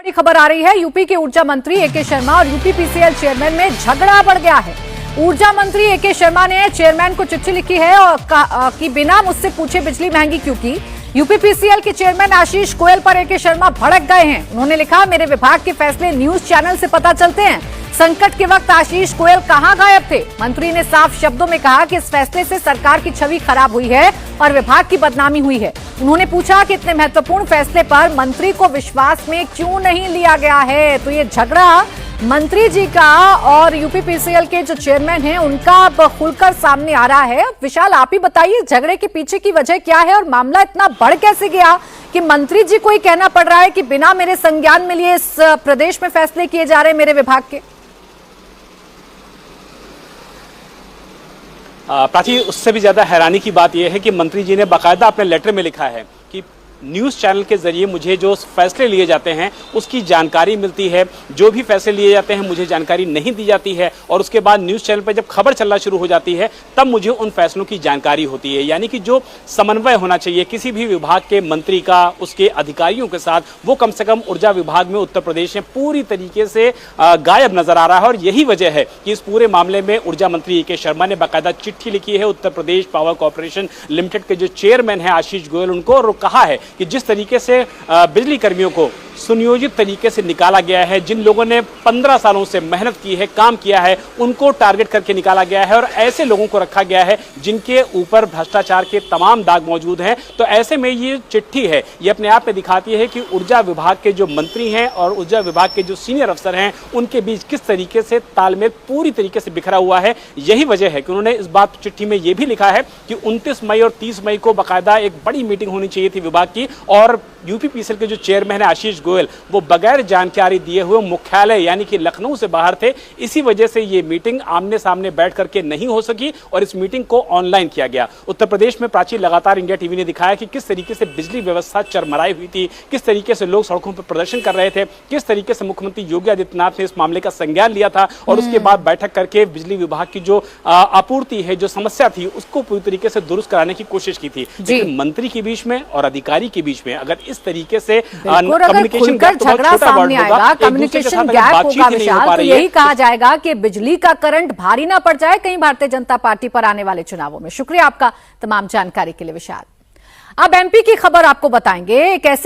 बड़ी खबर आ रही है। यूपी के ऊर्जा मंत्री एके शर्मा और यूपीपीसीएल चेयरमैन में झगड़ा बढ़ गया है। ऊर्जा मंत्री एके शर्मा ने चेयरमैन को चिट्ठी लिखी है और कि बिना मुझसे पूछे बिजली महंगी क्यों की। यूपीपीसीएल के चेयरमैन आशीष गोयल पर एके शर्मा भड़क गए हैं। उन्होंने लिखा, मेरे विभाग के फैसले न्यूज चैनल से पता चलते हैं। संकट के वक्त आशीष गोयल कहां गायब थे। मंत्री ने साफ शब्दों में कहा कि इस फैसले से सरकार की छवि खराब हुई है और विभाग की बदनामी हुई है। उन्होंने पूछा कि इतने महत्वपूर्ण फैसले पर मंत्री को विश्वास में क्यों नहीं लिया गया है। तो ये झगड़ा मंत्री जी का और यूपीपीसीएल के जो चेयरमैन हैं उनका अब खुलकर सामने आ रहा है। विशाल, आप ही बताइए, झगड़े के पीछे की वजह क्या है और मामला इतना बढ़ कैसे गया कि मंत्री जी को ही कहना पड़ रहा है कि बिना मेरे संज्ञान में लिए इस प्रदेश में फैसले किए जा रहे हैं मेरे विभाग के। प्राची, उससे भी ज्यादा हैरानी की बात यह है कि मंत्री जी ने बाकायदा अपने लेटर में लिखा है कि न्यूज़ चैनल के जरिए मुझे जो फैसले लिए जाते हैं उसकी जानकारी मिलती है। जो भी फैसले लिए जाते हैं मुझे जानकारी नहीं दी जाती है और उसके बाद न्यूज़ चैनल पर जब खबर चलना शुरू हो जाती है तब मुझे उन फैसलों की जानकारी होती है। यानी कि जो समन्वय होना चाहिए किसी भी विभाग के मंत्री का उसके अधिकारियों के साथ, वो कम से कम ऊर्जा विभाग में उत्तर प्रदेश में पूरी तरीके से गायब नजर आ रहा है। और यही वजह है कि इस पूरे मामले में ऊर्जा मंत्री एके शर्मा ने बाकायदा चिट्ठी लिखी है Uttar Pradesh power corporation limited के जो चेयरमैन है आशीष गोयल उनको, और कहा है कि जिस तरीके से बिजली कर्मियों को सुनियोजित तरीके से निकाला गया है, जिन लोगों ने 15 सालों से मेहनत की है, काम किया है, उनको टारगेट करके निकाला गया है और ऐसे लोगों को रखा गया है जिनके ऊपर भ्रष्टाचार के तमाम दाग मौजूद हैं। तो ऐसे में ये चिट्ठी है, ये अपने आप में दिखाती है कि ऊर्जा विभाग के जो मंत्री हैं और ऊर्जा विभाग के जो सीनियर अफसर हैं उनके बीच किस तरीके से तालमेल पूरी तरीके से बिखरा हुआ है। यही वजह है कि उन्होंने इस बात चिट्ठी में यह भी लिखा है कि 29 मई और 30 मई को बाकायदा एक बड़ी मीटिंग होनी चाहिए थी विभाग की, और यूपीपीसीएल के जो चेयरमैन है आशीष गोयल वो बगैर जानकारी दिए हुए मुख्यालय यानी कि लखनऊ से बाहर थे। इसी वजह से ये मीटिंग आमने सामने बैठ करके नहीं हो सकी और इस मीटिंग को ऑनलाइन किया गया। उत्तर प्रदेश में प्राची लगातार इंडिया टीवी ने दिखाया कि किस तरीके से बिजली व्यवस्था चरमराई हुई थी, किस तरीके से लोग सड़कों पर प्रदर्शन कर रहे थे, किस तरीके से मुख्यमंत्री योगी आदित्यनाथ ने इस मामले का संज्ञान लिया था और उसके बाद बैठक करके बिजली विभाग की जो आपूर्ति है, जो समस्या थी, उसको पूरी तरीके से दुरुस्त कराने की कोशिश की थी। लेकिन मंत्री के बीच में और अधिकारी के बीच में अगर इस तरीके से कम्युनिकेशन झगड़ा सामने आएगा, कम्युनिकेशन गैप होगा विशाल, तो यही कहा जाएगा कि बिजली का करंट भारी ना पड़ जाए कहीं भारतीय जनता पार्टी पर आने वाले चुनावों में। शुक्रिया आपका तमाम जानकारी के लिए विशाल। अब एमपी की खबर आपको बताएंगे। एक ऐसी